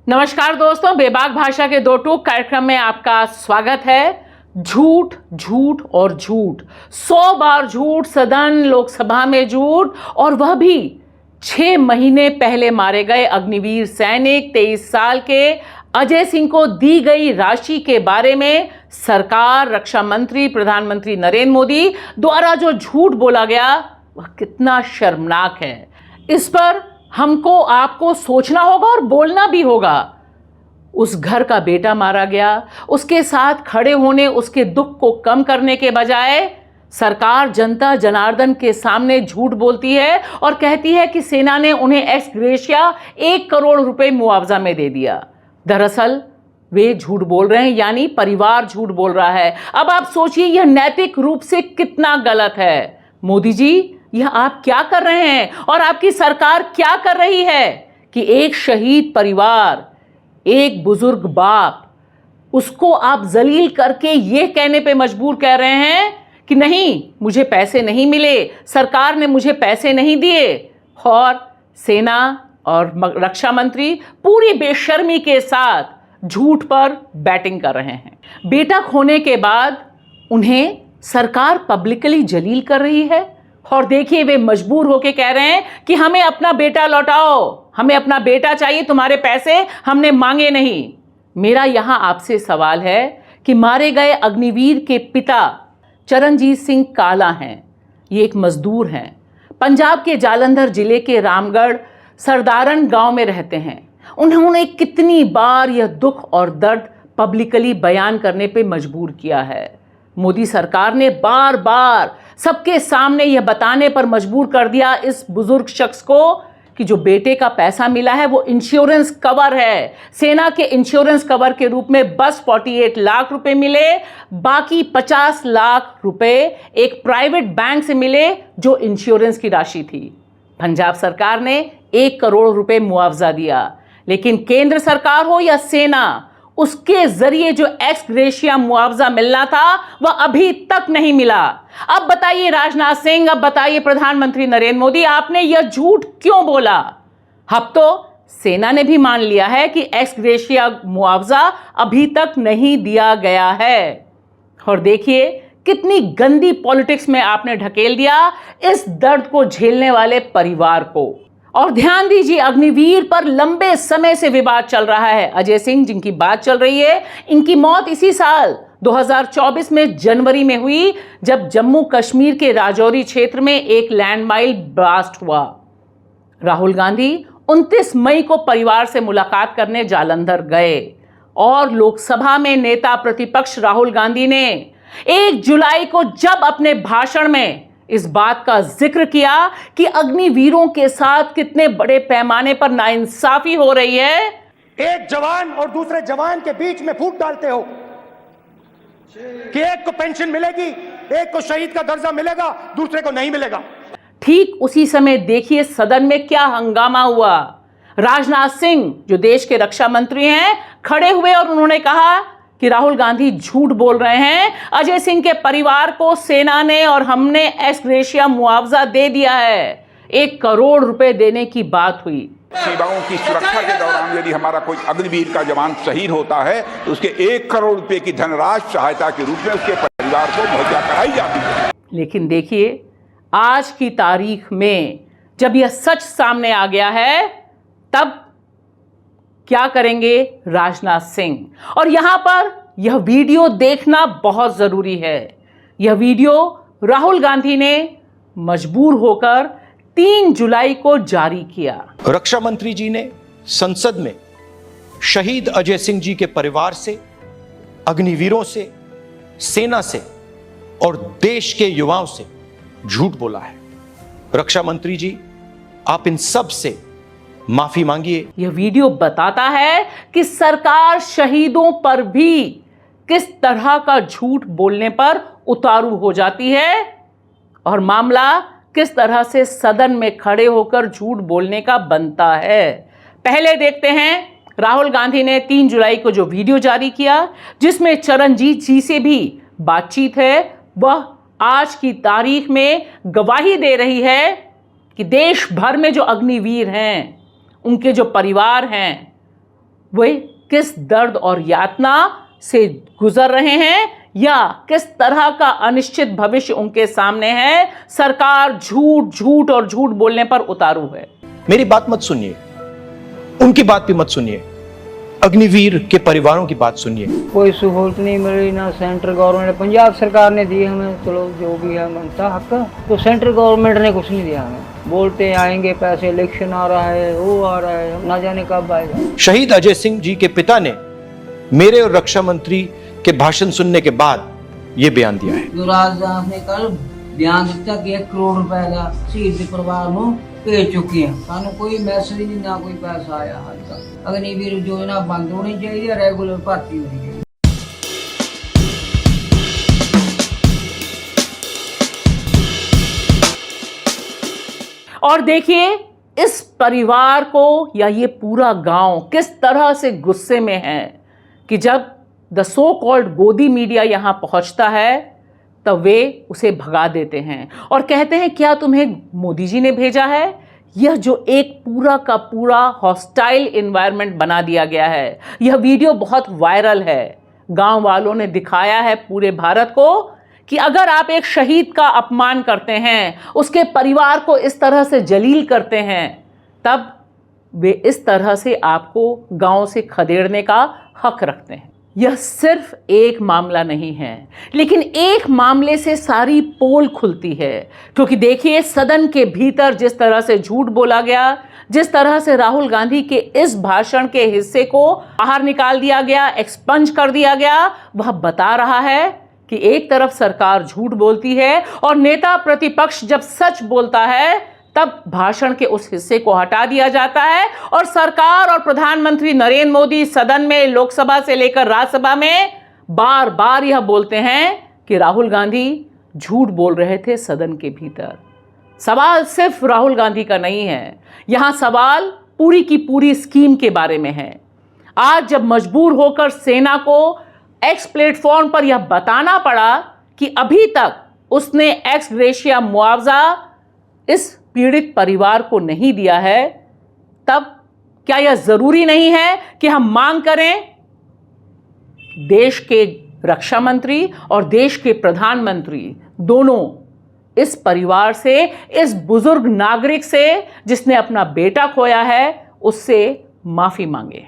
नमस्कार दोस्तों, बेबाक भाषा के दो टूक कार्यक्रम में आपका स्वागत है। झूठ, झूठ और झूठ, 100 बार झूठ, सदन लोकसभा में झूठ, और वह भी 6 महीने पहले मारे गए अग्निवीर सैनिक 23 साल के अजय सिंह को दी गई राशि के बारे में सरकार, रक्षा मंत्री, प्रधानमंत्री नरेंद्र मोदी द्वारा जो झूठ बोला गया वह कितना शर्मनाक है। इस पर हमको आपको सोचना होगा और बोलना भी होगा। उस घर का बेटा मारा गया, उसके साथ खड़े होने, उसके दुख को कम करने के बजाय सरकार जनता जनार्दन के सामने झूठ बोलती है और कहती है कि सेना ने उन्हें एक्स ग्रेशिया 1 करोड़ रुपए मुआवजा में दे दिया। दरअसल वे झूठ बोल रहे हैं, यानी परिवार झूठ बोल रहा है। अब आप सोचिए यह नैतिक रूप से कितना गलत है। मोदी जी, यह आप क्या कर रहे हैं और आपकी सरकार क्या कर रही है कि एक शहीद परिवार, एक बुजुर्ग बाप, उसको आप जलील करके यह कहने पे मजबूर कर रहे हैं कि नहीं, मुझे पैसे नहीं मिले, सरकार ने मुझे पैसे नहीं दिए, और सेना और रक्षा मंत्री पूरी बेशर्मी के साथ झूठ पर बैटिंग कर रहे हैं। बेटा खोने के बाद उन्हें सरकार पब्लिकली जलील कर रही है और देखिए वे मजबूर होकर कह रहे हैं कि हमें अपना बेटा लौटाओ, हमें अपना बेटा चाहिए, तुम्हारे पैसे हमने मांगे नहीं। मेरा यहां आपसे सवाल है कि मारे गए अग्निवीर के पिता चरणजीत सिंह काला हैं। ये एक मजदूर हैं, पंजाब के जालंधर जिले के रामगढ़ सरदारन गांव में रहते हैं। उन्होंने कितनी बार यह दुख और दर्द पब्लिकली बयान करने पे मजबूर किया है। मोदी सरकार ने बार बार सबके सामने यह बताने पर मजबूर कर दिया इस बुजुर्ग शख्स को कि जो बेटे का पैसा मिला है वो इंश्योरेंस कवर है। सेना के इंश्योरेंस कवर के रूप में बस 48 लाख रुपए मिले, बाकी 50 लाख रुपए एक प्राइवेट बैंक से मिले जो इंश्योरेंस की राशि थी। पंजाब सरकार ने 1 करोड़ रुपए मुआवजा दिया, लेकिन केंद्र सरकार हो या सेना, उसके जरिए जो एक्स ग्रेशिया मुआवजा मिलना था वह अभी तक नहीं मिला। अब बताइए राजनाथ सिंह, अब बताइए प्रधानमंत्री नरेंद्र मोदी, आपने यह झूठ क्यों बोला? अब तो सेना ने भी मान लिया है कि एक्स ग्रेशिया मुआवजा अभी तक नहीं दिया गया है। और देखिए कितनी गंदी पॉलिटिक्स में आपने ढकेल दिया इस दर्द को झेलने वाले परिवार को। और ध्यान दीजिए, अग्निवीर पर लंबे समय से विवाद चल रहा है। अजय सिंह जिनकी बात चल रही है, इनकी मौत इसी साल 2024 में जनवरी में हुई, जब जम्मू कश्मीर के राजौरी क्षेत्र में एक लैंडमाइन ब्लास्ट हुआ। राहुल गांधी 29 मई को परिवार से मुलाकात करने जालंधर गए और लोकसभा में नेता प्रतिपक्ष राहुल गांधी ने 1 जुलाई को जब अपने भाषण में इस बात का जिक्र किया कि अग्निवीरों के साथ कितने बड़े पैमाने पर नाइंसाफी हो रही है। एक जवान और दूसरे जवान के बीच में फूट डालते हो कि एक को पेंशन मिलेगी, एक को शहीद का दर्जा मिलेगा, दूसरे को नहीं मिलेगा। ठीक उसी समय देखिए सदन में क्या हंगामा हुआ। राजनाथ सिंह जो देश के रक्षा मंत्री हैं, खड़े हुए और उन्होंने कहा कि राहुल गांधी झूठ बोल रहे हैं, अजय सिंह के परिवार को सेना ने और हमने एक्स ग्रेशिया मुआवजा दे दिया है। 1 करोड़ रुपए देने की बात हुई। सीमाओं की सुरक्षा के दौरान यदि हमारा कोई अग्निवीर का जवान शहीद होता है तो उसके 1 करोड़ रुपए की धनराशि सहायता के रूप में उसके परिवार को मुहैया कराई जाती है। लेकिन देखिए आज की तारीख में जब यह सच सामने आ गया है, तब क्या करेंगे राजनाथ सिंह? और यहां पर यह वीडियो देखना बहुत जरूरी है। यह वीडियो राहुल गांधी ने मजबूर होकर 3 जुलाई को जारी किया। रक्षा मंत्री जी ने संसद में शहीद अजय सिंह जी के परिवार से, अग्निवीरों से, सेना से और देश के युवाओं से झूठ बोला है। रक्षा मंत्री जी, आप इन सब से माफी मांगिए। यह वीडियो बताता है कि सरकार शहीदों पर भी किस तरह का झूठ बोलने पर उतारू हो जाती है और मामला किस तरह से सदन में खड़े होकर झूठ बोलने का बनता है। पहले देखते हैं राहुल गांधी ने 3 जुलाई को जो वीडियो जारी किया, जिसमें चरणजीत जी से भी बातचीत है, वह आज की तारीख में गवाही दे रही है कि देश भर में जो अग्निवीर हैं, उनके जो परिवार हैं, वे किस दर्द और यातना से गुजर रहे हैं या किस तरह का अनिश्चित भविष्य उनके सामने है। सरकार झूठ झूठ और झूठ बोलने पर उतारू है। मेरी बात मत सुनिए, उनकी बात भी मत सुनिए, अग्निवीर के परिवारों की बात सुनिए। कोई सहूलत नहीं मिली ना सेंट्रल गवर्नमेंट, पंजाब सरकार ने दी हमें, चलो जो भी है मनता हक, तो सेंट्रल गवर्नमेंट ने कुछ नहीं दिया हमें। बोलते आएंगे पैसे, इलेक्शन आ रहा है, वो आ रहा है, ना जाने कब आएगा। शहीद अजय सिंह जी के पिता ने मेरे और रक्षा मंत्री के भाषण सुनने के बाद यह बयान दिया है। जो राजदास ने कल बयान दिता कि 1 करोड़ रुपए का शहीद परिवार को भेज चुके हैं, सानू कोई मैसेज नहीं, ना कोई पैसा आया हाल तक। अग्निवीर योजना बंद होनी चाहिए, रेगुलर भर्ती होनी चाहिए। और देखिए इस परिवार को या ये पूरा गांव किस तरह से गुस्से में है कि जब द सो कॉल्ड गोदी मीडिया यहां पहुंचता है तब वे उसे भगा देते हैं और कहते हैं क्या तुम्हें मोदी जी ने भेजा है। यह जो एक पूरा का पूरा हॉस्टाइल एनवायरनमेंट बना दिया गया है, यह वीडियो बहुत वायरल है। गांव वालों ने दिखाया है पूरे भारत को कि अगर आप एक शहीद का अपमान करते हैं, उसके परिवार को इस तरह से जलील करते हैं, तब वे इस तरह से आपको गांव से खदेड़ने का हक रखते हैं। यह सिर्फ एक मामला नहीं है, लेकिन एक मामले से सारी पोल खुलती है। क्योंकि देखिए सदन के भीतर जिस तरह से झूठ बोला गया, जिस तरह से राहुल गांधी के इस भाषण के हिस्से को बाहर निकाल दिया गया, एक्सपंज कर दिया गया, वह बता रहा है कि एक तरफ सरकार झूठ बोलती है और नेता प्रतिपक्ष जब सच बोलता है तब भाषण के उस हिस्से को हटा दिया जाता है और सरकार और प्रधानमंत्री नरेंद्र मोदी सदन में, लोकसभा से लेकर राज्यसभा में बार बार यह बोलते हैं कि राहुल गांधी झूठ बोल रहे थे सदन के भीतर। सवाल सिर्फ राहुल गांधी का नहीं है, यहां सवाल पूरी की पूरी स्कीम के बारे में है। आज जब मजबूर होकर सेना को एक्स प्लेटफॉर्म पर यह बताना पड़ा कि अभी तक उसने एक्स ग्रेशिया मुआवजा इस पीड़ित परिवार को नहीं दिया है, तब क्या यह जरूरी नहीं है कि हम मांग करें देश के रक्षा मंत्री और देश के प्रधानमंत्री दोनों इस परिवार से, इस बुजुर्ग नागरिक से जिसने अपना बेटा खोया है, उससे माफी मांगे।